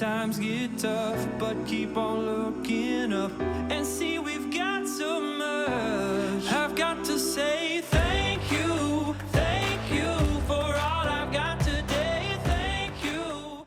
times get tough, but keep on looking up and see we've got so much. I've got to say thank you for all I've got today. Thank you.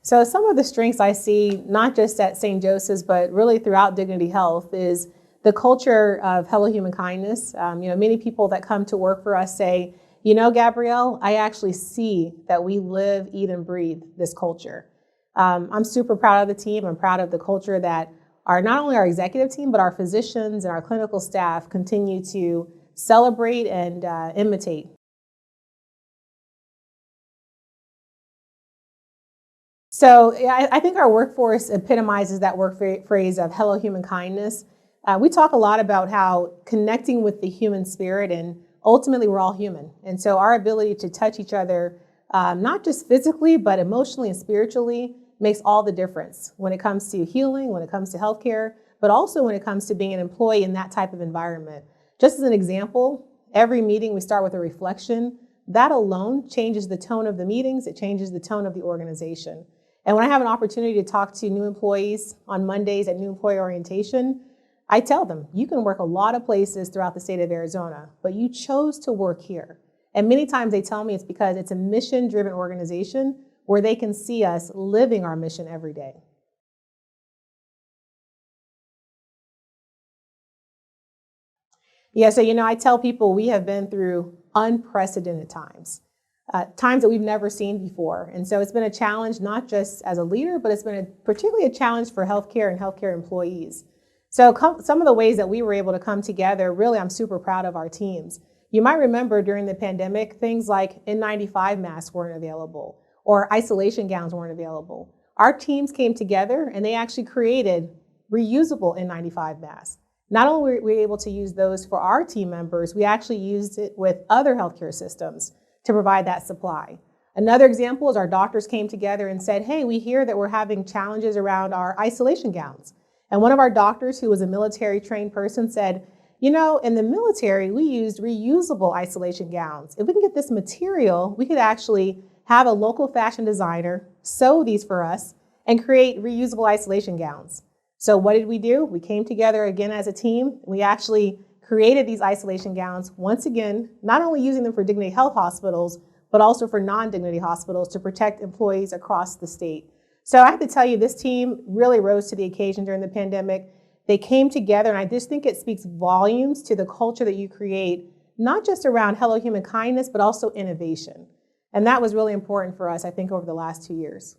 So some of the strengths I see, not just at St. Joseph's, but really throughout Dignity Health, is the culture of Hello Human Kindness. Many people that come to work for us say, Gabrielle, I actually see that we live, eat, and breathe this culture. I'm super proud of the team. I'm proud of the culture that not only our executive team, but our physicians and our clinical staff continue to celebrate and imitate. So I think our workforce epitomizes that work phrase of Hello Human Kindness. We talk a lot about how connecting with the human spirit, and ultimately we're all human. And so our ability to touch each other, not just physically, but emotionally and spiritually, makes all the difference when it comes to healing, when it comes to healthcare, but also when it comes to being an employee in that type of environment. Just as an example, every meeting we start with a reflection. That alone changes the tone of the meetings. It changes the tone of the organization. And when I have an opportunity to talk to new employees on Mondays at new employee orientation, I tell them, you can work a lot of places throughout the state of Arizona, but you chose to work here. And many times they tell me it's because it's a mission-driven organization where they can see us living our mission every day. Yeah, so I tell people we have been through unprecedented times. Times that we've never seen before. And so it's been a challenge, not just as a leader, but it's been particularly a challenge for healthcare and healthcare employees. So some of the ways that we were able to come together, really, I'm super proud of our teams. You might remember during the pandemic, things like N95 masks weren't available or isolation gowns weren't available. Our teams came together and they actually created reusable N95 masks. Not only were we able to use those for our team members, we actually used it with other healthcare systems to provide that supply. Another example is our doctors came together and said, hey, we hear that we're having challenges around our isolation gowns. And one of our doctors, who was a military trained person, said, in the military, we used reusable isolation gowns. If we can get this material, we could actually have a local fashion designer sew these for us and create reusable isolation gowns. So what did we do? We came together again as a team. We actually created these isolation gowns, once again, not only using them for Dignity Health hospitals, but also for non-Dignity hospitals to protect employees across the state. So I have to tell you, this team really rose to the occasion during the pandemic. They came together, and I just think it speaks volumes to the culture that you create, not just around Hello Human Kindness, but also innovation. And that was really important for us, I think, over the last 2 years.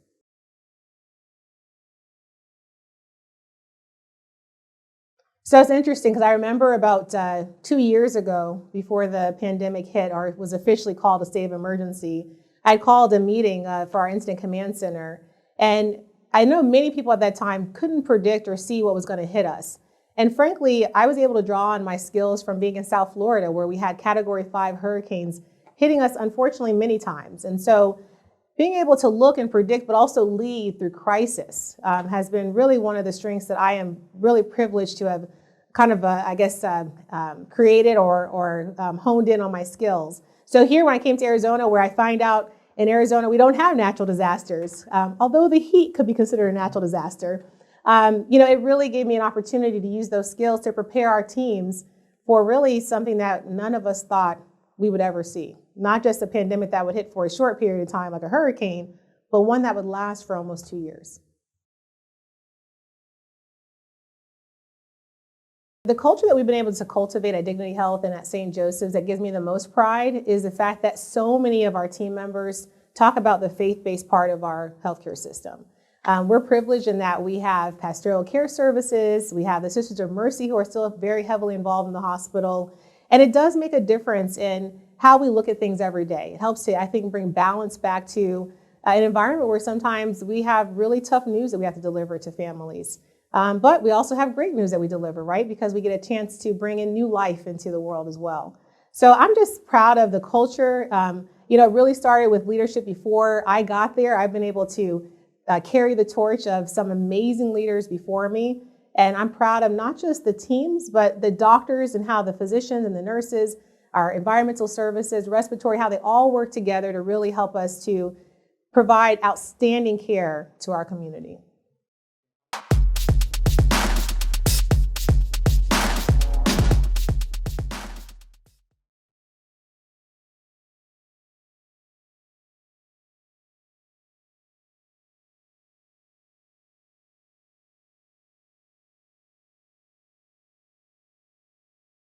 So it's interesting because I remember about 2 years ago, before the pandemic hit or was officially called a state of emergency, I called a meeting for our incident command center. And I know many people at that time couldn't predict or see what was going to hit us. And frankly, I was able to draw on my skills from being in South Florida, where we had Category 5 hurricanes hitting us, unfortunately, many times. And so being able to look and predict, but also lead through crisis has been really one of the strengths that I am really privileged to have kind of, created or honed in on my skills. So here, when I came to Arizona, where I find out in Arizona we don't have natural disasters, although the heat could be considered a natural disaster, it really gave me an opportunity to use those skills to prepare our teams for really something that none of us thought we would ever see. Not just a pandemic that would hit for a short period of time like a hurricane, but one that would last for almost 2 years. The culture that we've been able to cultivate at Dignity Health and at St. Joseph's that gives me the most pride is the fact that so many of our team members talk about the faith-based part of our healthcare system. We're privileged in that we have pastoral care services, we have the Sisters of Mercy who are still very heavily involved in the hospital, and it does make a difference in how we look at things every day. It helps to, I think, bring balance back to an environment where sometimes we have really tough news that we have to deliver to families. But we also have great news that we deliver, right? Because we get a chance to bring in new life into the world as well. So I'm just proud of the culture. It really started with leadership before I got there. I've been able to carry the torch of some amazing leaders before me. And I'm proud of not just the teams, but the doctors and how the physicians and the nurses, our environmental services, respiratory, how they all work together to really help us to provide outstanding care to our community.